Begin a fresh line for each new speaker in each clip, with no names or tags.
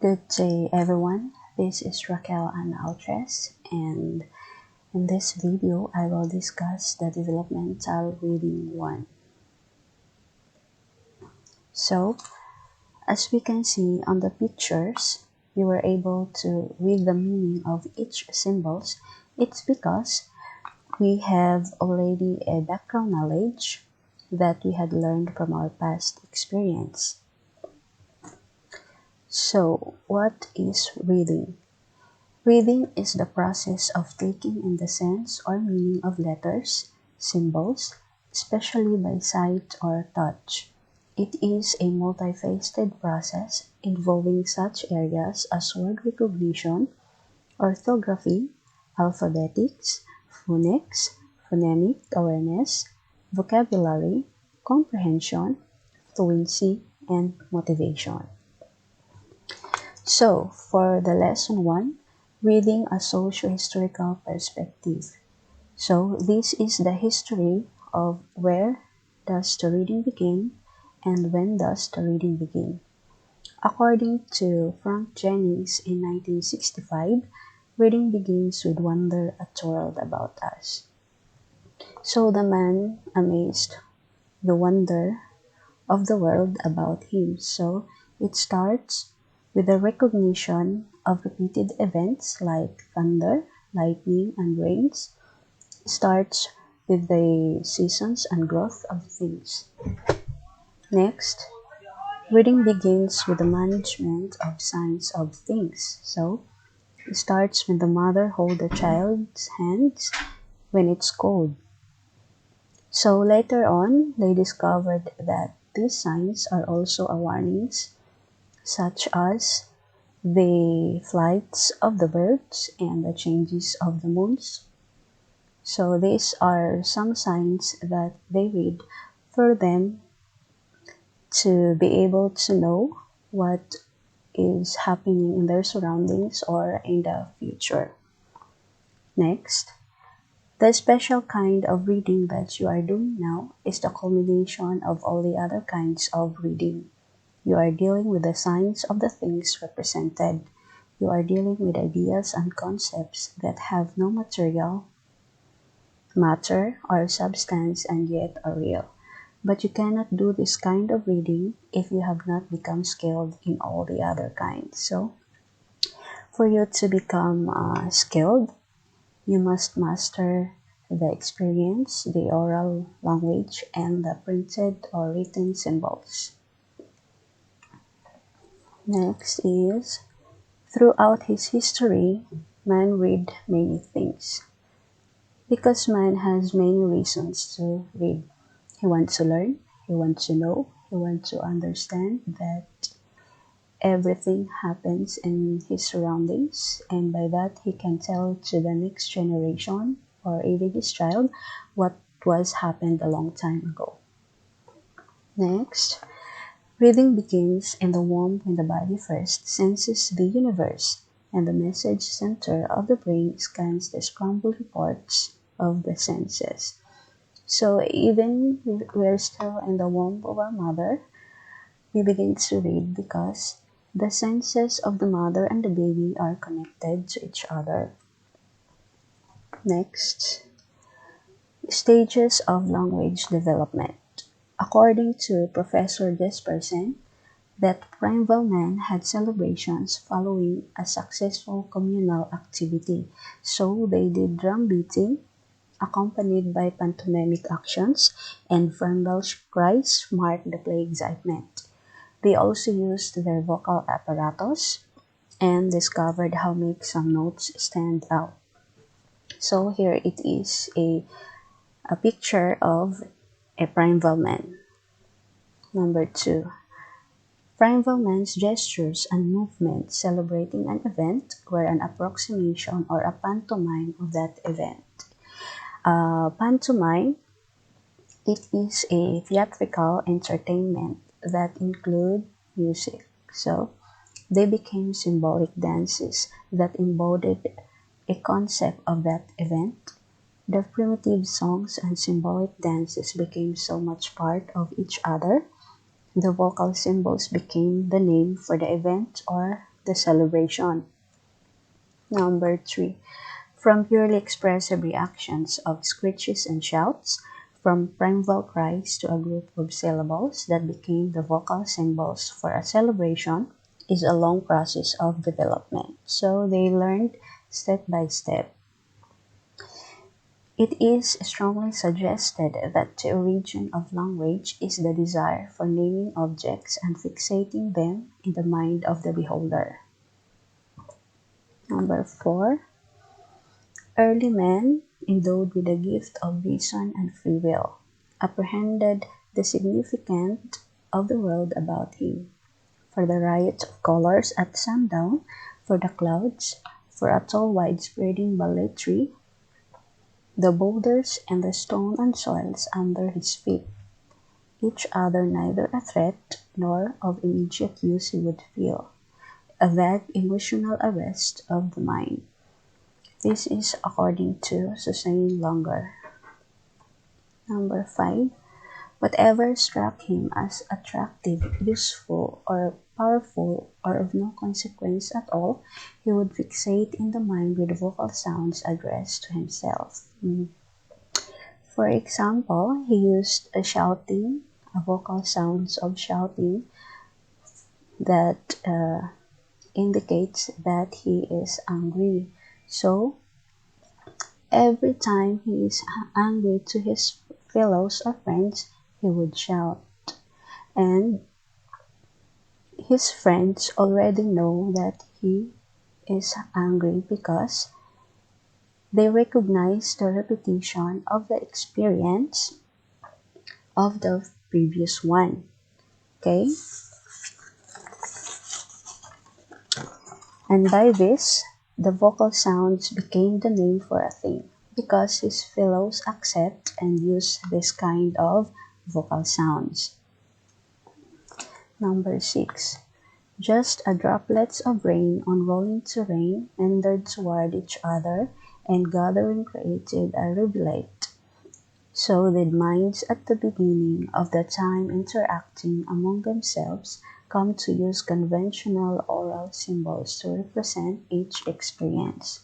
Good day everyone, this is Raquel and Altres, and in this video I will discuss the Developmental Reading 1. So, as we can see on the pictures, you were able to read the meaning of each symbols. It's because we have already a background knowledge that we had learned from our past experience. So, what is reading? Reading is the process of taking in the sense or meaning of letters, symbols, especially by sight or touch. It is a multifaceted process involving such areas as word recognition, orthography, alphabetics, phonics, phonemic awareness, vocabulary, comprehension, fluency, and motivation. So, for the lesson 1, reading a socio-historical perspective. So, this is the history of where does the reading begin and when does the reading begin. According to Frank Jennings in 1965, reading begins with wonder at the world about us. So the man amazed the wonder of the world about him. So it starts with the recognition of repeated events like thunder, lightning, and rains. It starts with the seasons and growth of things. Next, reading begins with the management of signs of things. So, it starts when the mother holds the child's hands when it's cold. So later on, they discovered that these signs are also warnings, such as the flights of the birds and the changes of the moons. So these are some signs that they read for them to be able to know what is happening in their surroundings or in the future. Next, the special kind of reading that you are doing now is the culmination of all the other kinds of reading. You are dealing with the signs of the things represented. You are dealing with ideas and concepts that have no material, matter, or substance and yet are real. But you cannot do this kind of reading if you have not become skilled in all the other kinds. So, for you to become skilled, you must master the experience, the oral language, and the printed or written symbols. Next is, throughout his history, man read many things. Because man has many reasons to read. He wants to learn, he wants to know, he wants to understand that everything happens in his surroundings, and by that he can tell to the next generation or even his child what was happened a long time ago. Next, reading begins in the womb when the body first senses the universe, and the message center of the brain scans the scrambled reports of the senses. So even we're still in the womb of our mother, we begin to read because the senses of the mother and the baby are connected to each other. Next, stages of language development. According to Professor Jespersen, that primeval man had celebrations following a successful communal activity. So they did drum beating, accompanied by pantomimic actions, and verbal cries marked the play excitement. They also used their vocal apparatus and discovered how to make some notes stand out. So here it is a picture of a primeval man. Number 2. Primeval man's gestures and movements celebrating an event were an approximation or a pantomime of that event. Pantomime, it is a theatrical entertainment that include music. So, they became symbolic dances that embodied a concept of that event. The primitive songs and symbolic dances became so much part of each other. The vocal symbols became the name for the event or the celebration. Number 3. From purely expressive reactions of screeches and shouts, from primeval cries to a group of syllables that became the vocal symbols for a celebration is a long process of development. So they learned step by step. It is strongly suggested that the origin of language is the desire for naming objects and fixating them in the mind of the beholder. Number 4. Early men, endowed with the gift of reason and free will, apprehended the significance of the world about him. For the riot of colors at sundown, for the clouds, for a tall wide-spreading ballet the boulders and the stone and soils under his feet, each other neither a threat nor of immediate use he would feel, a vague emotional arrest of the mind. This is according to Susanne Longer. Number 5. Whatever struck him as attractive, useful, or powerful, or of no consequence at all, he would fixate in the mind with vocal sounds addressed to himself. For example, he used a vocal sounds of shouting that indicates that he is angry. So, every time he is angry to his fellows or friends, he would shout. And his friends already know that he is angry because they recognize the repetition of the experience of the previous one. Okay? And by this, the vocal sounds became the name for a thing because his fellows accept and use this kind of vocal sounds. Number 6. Just as droplets of rain on rolling terrain meandered toward each other and gathering created a rivulet, so did minds at the beginning of the time interacting among themselves come to use conventional oral symbols to represent each experience.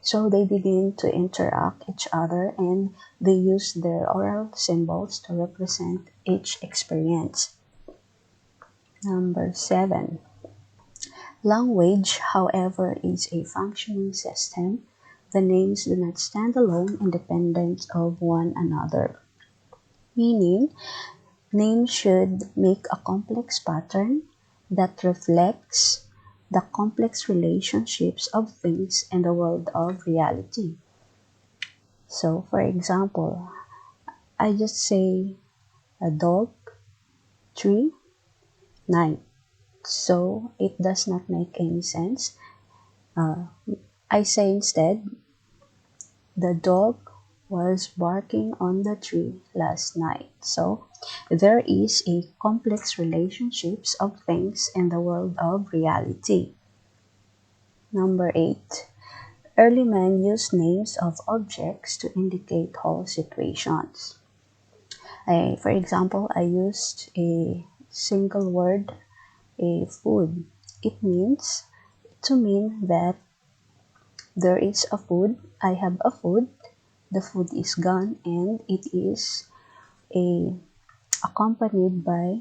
So they begin to interact each other and they use their oral symbols to represent each experience. Number 7. Language, however, is a functioning system. The names do not stand alone independent of one another. Meaning, names should make a complex pattern that reflects the complex relationships of things in the world of reality. So, for example, I just say a dog, tree, night. So, it does not make any sense. I say instead, the dog was barking on the tree last night. So, there is a complex relationships of things in the world of reality. Number 8. Early men used names of objects to indicate whole situations. For example, I used a single word, a food. It means to mean that there is a food, I have a food, the food is gone, and it is accompanied by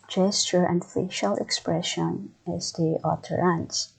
gesture and facial expression as the utterance.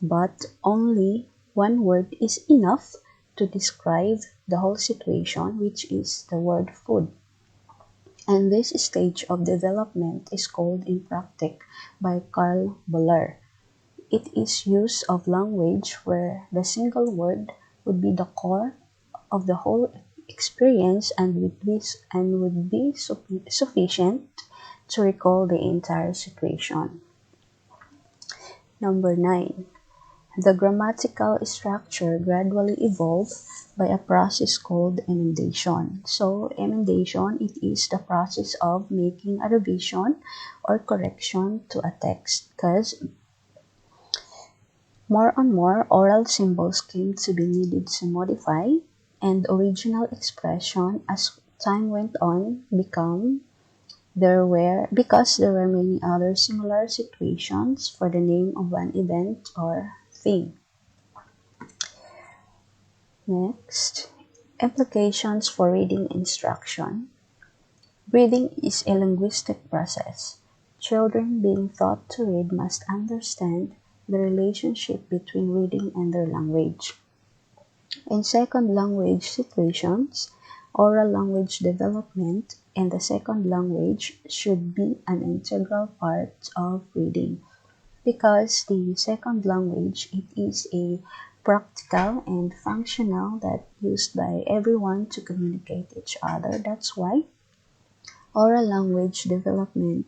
But only one word is enough to describe the whole situation, which is the word food. And this stage of development is called in practice by Carl Boller. It is use of language where the single word would be the core of the whole experience and would be sufficient to recall the entire situation. Number 9. The grammatical structure gradually evolved by a process called emendation. So, emendation, it is the process of making a revision or correction to a text because more and more oral symbols came to be needed to modify and original expression as time went on become Because there were many other similar situations for the name of an event or thing. Next, implications for reading instruction. Reading is a linguistic process. Children being taught to read must understand the relationship between reading and their language. In second language situations, oral language development in the second language should be an integral part of reading because the second language it is a practical and functional that used by everyone to communicate each other. That's why oral language development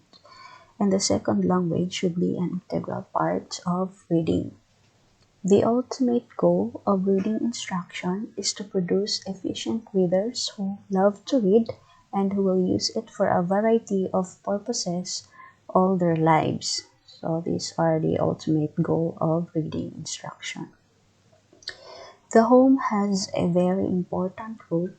and the second language should be an integral part of reading. The ultimate goal of reading instruction is to produce efficient readers who love to read and who will use it for a variety of purposes all their lives. So these are the ultimate goal of reading instruction. The home has a very important role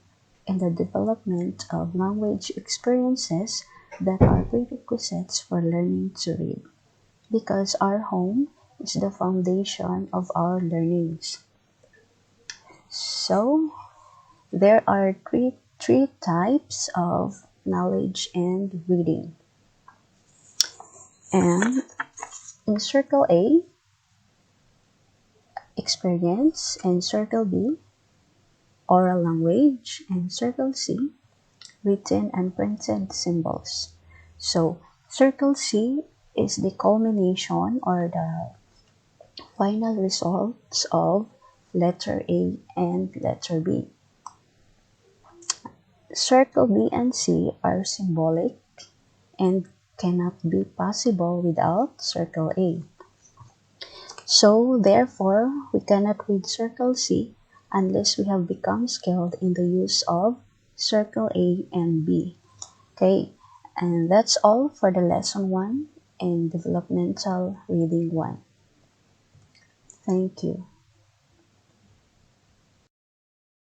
in the development of language experiences that are prerequisites for learning to read, because our home is the foundation of our learnings. So, there are three types of knowledge and reading. And in Circle A, experience, and Circle B, oral language, and Circle C, written and printed symbols. So, Circle C is the culmination or the final results of letter A and letter B. Circle B and C are symbolic and cannot be possible without Circle A. So, therefore, we cannot read Circle C unless we have become skilled in the use of Circle A and B. Okay, and that's all for the lesson 1 in Developmental Reading 1. Thank you.